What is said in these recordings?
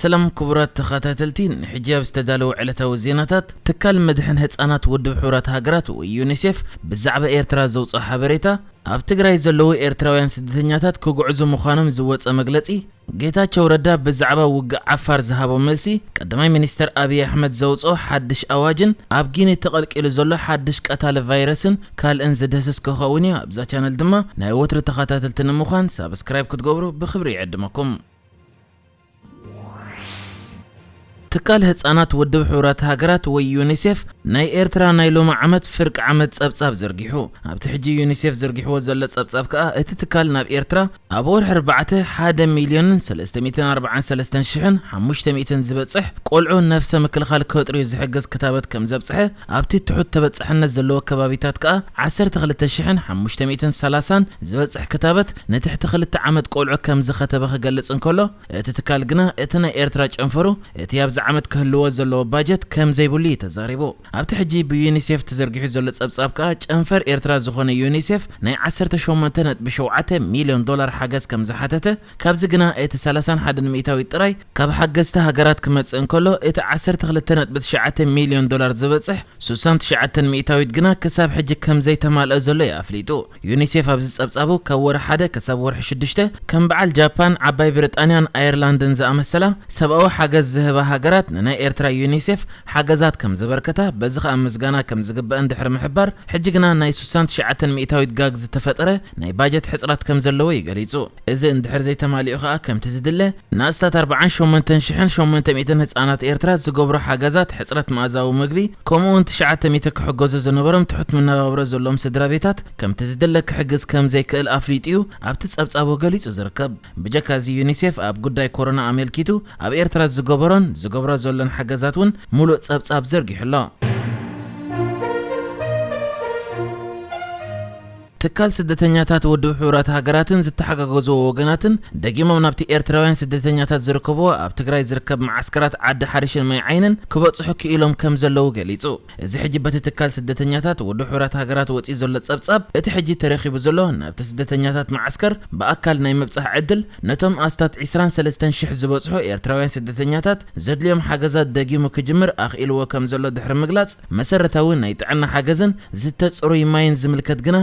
سلام كبرات تخاتلتين حجاب استدالو علتا وزيناتات تكال مدحن هتصانات ودب حورات هاجرات ويونيسيف بالزعبة إيرترا زوصا حبريتا ኣብ ትግራይ ዘለዉ ኤርትራውያን ስደተኛታት ክጉዕዙ ምዃኖም ዝወፀ መግለጺ ጌታቸው ረዳ ብዛዕባ ውግእ ዓፋር ዝሃቦ መልሲ ቀዳማይ ሚኒስተር አብይ አሕመድ ዘውጾ ሓድሽ ኣዋጅን ኣብ ጊኒ ተቐልቂሉ ዘሎ ሓድሽ ቀታለ ቫይረስን ካልእን ዝደስስ ክኸውን እዩ። ኣብዛ ቻነል ድማ ናይ ወትሪ ተኸታተልቲ ንምዃን ሳብስክራይብ ክትገብሩ ብኽብሪ ይዕድመኩም። تكال هتصانات ودب حورات هاجرات ويونيسيف ناي إيرترا ناي لوما عمد فرق عمد صبصاب زرقيحو ابتحجي يونيسيف زرقيحو زلت صبصاب كا اتتكال ناب إيرترا أبور حربعته 1,343,000 500 زبصح قلعو نفس مكلخال كوتري زحجز كتابت كم زبصحه ابتي تحط تبصحنا زلو كبابيتات كا 10,530 زبصح كتابت نتحت خلت عمد قلعو كم زختبه قلص انكلو اتتكال جنا اتنا إيرترا انفرو اتياب عمد كهلو زلو باجت كم زيبولي تزاريبو ابت حجي بيونيسيف تزرقيح زلو صبصاب كا انفر إيرترا زخونه يونيسيف ناي 10 بشوعته $1,000,000 حجز كم زحاتته كابز جنا ات 31 مئتاوي طراي كاب حجزته هاجرات كمص انكلو ات 10 $1,000,000 زبصح 69 مئتاوي جنا كساب حجي كم زي تمال زلو يافليتو يونيسيف ابز صبصابو كور حدا كساب ورح 6 كم بعل جابان عباي بريطانيان ايرلاندن زامسلا سباو حجز زهبا هاجرات ناي إيرترا يونيسيف حجزات كم زبركتا بزخ أمزجانا كم زجب اندحر محبر حجنا ناي 69 جاجز تفترة ناي باجت حصرات كم زلوي قريزو إذا اندحر زي تمالي أخا كم تزدله ناستات 40 شومن تنشحن شومن تميتن هتصانات إيرترا زجبرو حجزات حصرات مازاو مجبي كومون 900 حجوز زنبرم تحط من نبرة زلهم سدرابيتات كم تزدلك حجز كم زي كل أفريقيو أبتتصابص أبو قليزو زركب بجكازي يونيسيف أب قداي كورونا عمل كيتو أب إيرترا زجبرون زجبرا زلن حجزاتون ملوء صبصاب زرقيح الله تكال سدتنياتات ودو حورات هاجراتن زتحققوا وغناتن دقيمم نابتي إيرتراوያን سدتنياتات زركبوا ኣብ ትግራይ ዝርከብ معسكرات عد حريشن ماي عينن كبصحو كኢሎም ከም ዘለው ገሊጹ እዚ ሕጂ በቲ ትካል ስደተኛታት ወዱ حورات هاجرات ወፂ ዘሎ ጸብጻብ እቲ ሕጂ ተረኺቡ ዘሎ ናብቲ ስደተኛታት معسكر በአካል ናይ መብጻሕ ዕድል ነቶም ኣስታት 23000 ዝበጽሑ ኤርትራውያን ስደተኛታት ዘድልዮም ሓገዛት ደጊሙ ክጅምር ኣኽኢልዎ ከም ዘሎ ድሕሪ ምግላጽ መሰረታዊ ናይ ጥዕና ሓገዝን ዝተጽሩይ ማይን ዝምልከት ግና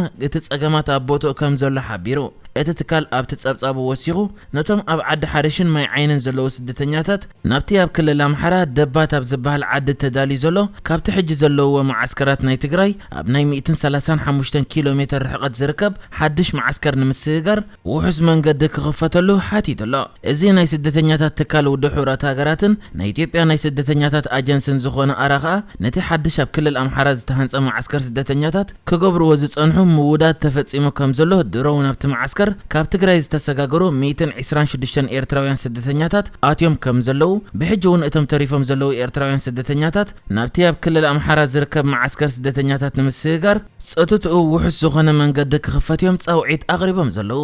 ጸገማት አቦቶ ከም ዘሎ ሓቢሩ እትትካል ኣብ ተጸብጻቡ ወሲኹ ነቶም ኣብ ዓዲ ሓሪሽን ማይ ዓይንን ዘለዎ ስደተኛታት ናብቲ ኣብ ክልል ኣምሓራ ደባት ኣብ ዝበሃል ዓዲ ተዳሊ ዘሎ ካብቲ ሕጂ ዘለዎ معسكرات ናይ ትግራይ ኣብ ናይ 135 ኪሎ ሜትር ርሕቀት ዝርከብ ሓድሽ معسكر ንምስጋር ውሕስ መንገዲ ክኽፈተሉ ሓቲትሎ እዚ ናይ ስደተኛታት ትካል ውድብ ሕቡራት ሃገራትን ናይ ኢትዮጵያ ናይ ስደተኛታት ኣጀንስን ዝኾነ ኣራኻ ነቲ ሓድሽ ኣብ ክልል ኣምሓራ ዝተሃንጸ معسكر ስደተኛታት ክገብርዎ ዝጸንሑ ምውዳት ተፈጺሙ ከም ዘሎ ድሮው ናብቲ معسكر ካብ ትግራይ ዝተሰጋገሩ 126 ኤርትራውያን ስደተኛታት ኣትዮም ከም ዘለው ብሕጂውን እቶም ተሪፎም ዘለው ኤርትራውያን ስደተኛታት ናብቲ ኣብ ክልል ኣምሓራ ዝርከብ معسكر ስደተኛታት ንምስጋር ጸጥትኡ ውሕስ ዝኾነ መንገዲ ክኽፈትዮም ጻውዒት ኣቕሪቦም ዘለው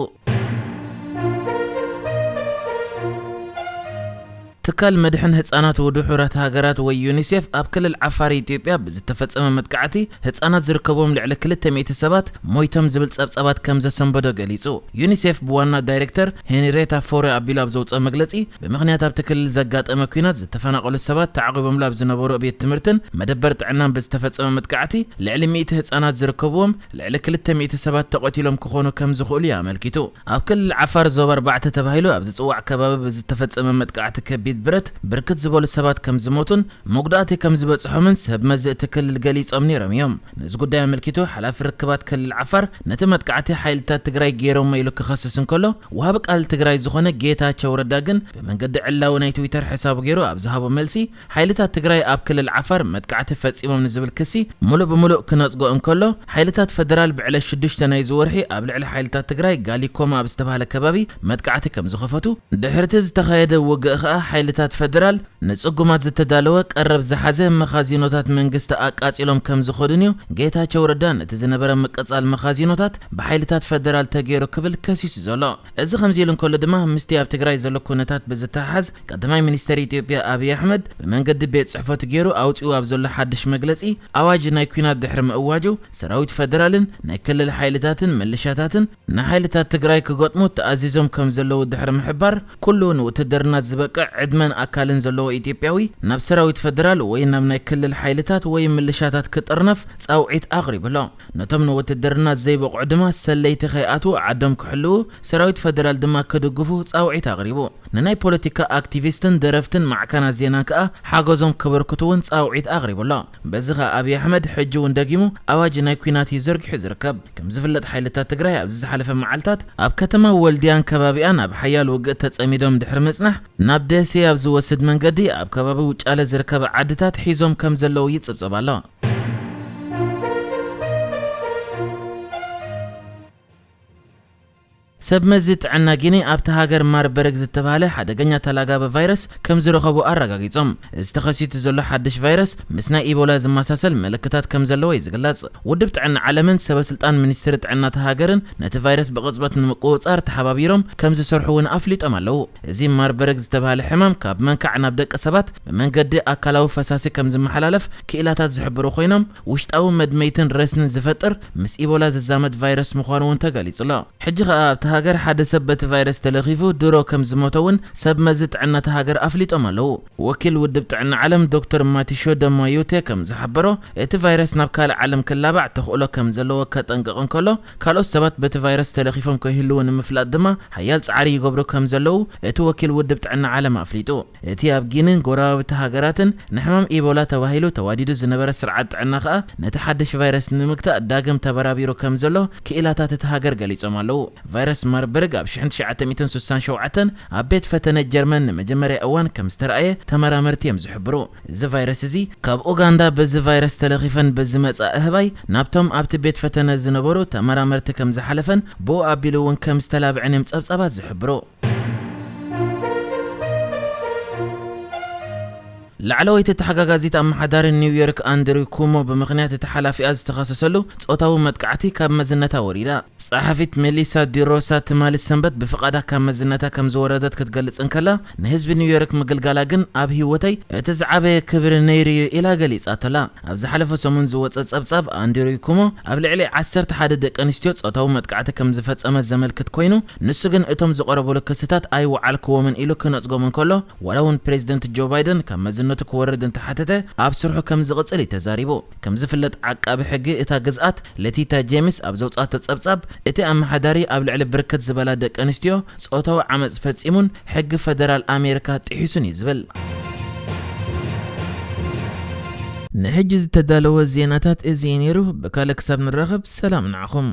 تكال مدحن هتصانات ودو حورات هاجرات ويونيسيف اب كلل عفار إثيوبيا بزتفصم مدقعتي هتصانات زركبوم لعل 207 مويتم زبل صبصبات كم زسنبدو غليصو يونيسيف بوانا دايركتور هنريتا فوري ابيلاب زوص مغلصي بمخنيات اب تكلل زغاطم كينات زتفناقل السبات تعقبهم لاب زنبرو بيت تمرتن مدبر طعنان بزتفصم مدقعتي لعل 100 هتصانات زركبوم لعل 207 تقتيلهم كخونو كم زخول ياملكيتو اب كلل عفار زوبر بعته تبايلو اب زصواع كباب بزتفصم مدقعتي كبي برت بركت زبول السبات كم زموتن مقداتي كم زبصحومن سب مزء تكلل غليصوم نيرم يوم نز غداي ملكيتو حلاف ركبات كل العفر نتمتقعتي حيلتا تግራይ ጌሮም ማይሉ ከخصስን ከሎ ወሃብ ቃል ትግራይ ዝኾነ ጌታቸው ረዳ ግን በመንገድ ዕላው ናይ ትዊተር ሒሳቡ ጌሩ ኣብዝሃቦ መልሲ ሓይልታት ትግራይ ኣብ ክልል ዓፋር መጥቃዕቲ ፈጺሞም ንዝብል ክሲ ሙሉ ብሙሉ ክነጽጎ እንከሎ ሓይልታት ፌደራል ብዕለ 6 ናይ ዝወርሒ ኣብ ልዕሊ ሓይልታት ትግራይ ጋሊኮማ ኣብ ዝተባሃለ ከባቢ መጥቃዕቲ ከም ዝኸፈቱ ድሕርቲ ዝተኻየደ ወግእ ሓይልታት ፌደራል ንጽጉማት ዝተዳለወ ቀረብ ዝሓዘ መኻዚኖታት መንግስቲ ኣቃጺሎም ከም ዝኸዱን እዩ ጌታቸው ረዳ ነቲ ዝነበረ መቀጻል መኻዚኖታት በሓይልታት ፌደራል ተገይሩ ክብል ከሲስ ዘሎ እዚ ከምዚ ኢሉ እንከሎ ድማ ምስቲ ኣብ ትግራይ ዘሎ ኩነታት ብዝተሓዝ ቀዳማይ ሚኒስተር ኢትዮጵያ አብይ አሕመድ በመንገዲ ቤት ጽሕፈት ገይሩ ኣውጪው ኣብ ዘሎ ሓድሽ መግለጺ ኣዋጅ ናይ ኩናት ድሕሪ ምእዋጁ ሰራዊት ፌደራልን ናይ ክልል ሓይልታትን ምልሻታትን ናይ ሓይልታት ትግራይ ክገጥሙ ተኣዚዞም ከም ዘለው ድሕሪ ምሕባር ኩሉ ንውትድርና ዝበቅዕ ዕድመን ኣካልን ዘለዎ ኢትዮጵያዊ ናብ ሰራዊት ፌደራል ወይ ናብ ናይ ክልል ሓይልታት ወይ ምልሻታት ክጥርነፍ ጻውዒት ኣቕሪብሎ ነቶም ንውትድርና ዘይበቕዑ ድማ ሰለይቲ ኸይኣቱ ዓዶም ክሕልው ሰራዊት ፌደራል ድማ ክድግፉ ጻውዒት ኣቕሪቡ ንናይ ፖለቲካ ኣክቲቪስትን ደረፍትን ማዕከና ዜና ከኣ ሓገዞም ክበርክቱውን ጻውዒት ኣቕሪብሎ በዚ ኸ ኣብይ ኣሕመድ ሕጂ እውን ደጊሙ ኣዋጅ ናይ ኩናት እዩ ዘርጊሑ ዝርከብ ከም ዝፍለጥ ሓይልታት ትግራይ ኣብ ዝሓለፈ መዓልታት ኣብ ከተማ ወልድያን ከባቢያን ኣብ ሓያል ውግእ ተጸሚዶም ድሕሪ ምጽናሕ ናብ ደሴ ኣብ ዝወስድ መንገዲ ኣብ ከባቢ ውጫለ ዝርከበ ዓድታት ሒዞም ከም ዘለው ይጽብጽብ ኣሎ ሰብ መዚ ጥዕና ጊኒ ኣብቲ ሃገር ማርበረግ ዝተባሃለ ሓደገኛ ተላጋበ ቫይረስ ከም ዝረኸቡ ኣረጋጊጾም ዝተኸሲቱ ዘሎ ሓድሽ ቫይረስ ምስ ናይ ኢቦላ ዝመሳሰል ምልክታት ከም ዘለዎ ይዝግለጽ ውድብ ጥዕና ዓለምን ሰበስልጣን ሚኒስትሪ ጥዕና ሃገርን ነቲ ቫይረስ ብቕጽበት ንምቁጽጻር ተሓባቢሮም ከም ዝሰርሑ እውን ኣፍሊጦም ኣለዉ እዚ ማርበረግ ዝተባሃለ ሕማም ካብ መንካዕ ናብ ደቂ ሰባት ብመንገዲ ኣካላዊ ፈሳሲ ከም ዝመሓላለፍ ክኢላታት ዝሕብሩ ኮይኖም ውሽጣዊ መድመይትን ረስንን ዝፈጥር ምስ ኢቦላ ዝዛመድ ቫይረስ ምዃኑ እውን ተገሊጹሎ ሕጂ ኸኣ ሃገር ሓደ ሰብ በቲ ቫይረስ ተለኺፉ ድሮ ከም ዝሞተውን ሰብ መዚ ጥዕና ሃገር ኣፍሊጦም ኣለዉ ወኪል ውድብ ጥዕና ዓለም ዶክተር ማቲሾ ደማዮቴ ከም ዝሓበሮ እቲ ቫይረስ ናብ ካልእ ዓለም ክላባዕ ተኽእሎ ከም ዘለዎ ከጠንቅቕ እንከሎ ካልኦት ሰባት በቲ ቫይረስ ተለኺፎም ከይህልው ንምፍላጥ ድማ ሓያል ጻዕሪ ይገብሩ ከም ዘለዉ እቲ ወኪል ውድብ ጥዕና ዓለም ኣፍሊጡ እቲ ኣብ ጊኒን ጎረባብቲ ሃገራትን ንሕማም ኢቦላ ተባሂሉ ተዋዲዱ ዝነበረ ስርዓት ጥዕና ኸኣ ነቲ ሓድሽ ቫይረስ ንምግታእ ዳግም ተበራቢሩ ከም ዘሎ ክኢላታት እቲ ሃገር ገሊጾም ኣለዉ ቫይረስ ማርበርግ ኣብ 1967 ኣብ ቤት ፈተነ ጀርመን ንመጀመርያ እዋን ከም ዝተረኣየ ተመራመርቲ እዮም ዝሕብሩ እዚ ቫይረስ እዚ ካብ ኡጋንዳ በዚ ቫይረስ ተለኺፈን በዝመጻእ እህባይ ናብቶም ኣብቲ ቤት ፈተነ ዝነበሩ ተመራመርቲ ከም ዝሓለፈን ብኡ ኣቢሉ እውን ከም ዝተላብዐን እዮም ጸብጻባት ዝሕብሩ ላዕለወይቲ ተሓጋጋዚት ኣመሓዳሪ ኒውዮርክ ኣንድሪው ኩሞ ብምኽንያት እቲ ሓላፊኣ ዝተኸሰሰሉ ጾታዊ መጥቃዕቲ ካብ መዝነታ ወሪዳ ጸሓፊት ሜሊሳ ዲሮሳ ትማሊ ሰንበት ብፍቓዳ ካብ መዝነታ ከም ዝወረደት ክትገልጽ እንከላ ንህዝቢ ኒውዮርክ ምግልጋላ ግን ኣብ ህይወተይ እቲ ዝዓበየ ክብሪ ነይርዩ ኢላ ገሊጻተላ ኣብ ዝሓለፈ ሰሙን ዝወፀ ጸብጻብ ኣንድሪው ኩሞ ኣብ ልዕሊ 11 ደቂ ኣንስትዮ ጾታዊ መጥቃዕቲ ከም ዝፈጸመ ዘመልክት ኮይኑ ንሱ ግን እቶም ዝቐረበሉ ክስታት ኣይወዓልክዎምን ኢሉ ክነጽጎም እንከሎ ዋላ እውን ፕሬዚደንት ጆ ባይደን ካብ መዝነቱ ክወርድ እንተሓተተ ኣብ ስርሑ ከም ዝቕጽል ተዛሪቡ ከም ዝፍለጥ ዓቃቢ ሕጊ እታ ግዝኣት ለቲታ ጄምስ ኣብ ዘውጻቶ ጸብጻብ እቲ ኣመሓዳሪ ኣብ ልዕሊ ብርክት ዝበላ ደቂ ኣንስትዮ ጾታዊ ዓመፅ ፈጺሙን ሕጊ ፌደራል ኣሜሪካ ጥሒሱን ይዝብል ንሕጂ ዝተዳለወ ዜናታት እዚ ነይሩ ብካልእ ክሳብ ንራኸብ ሰላም ንዓኹም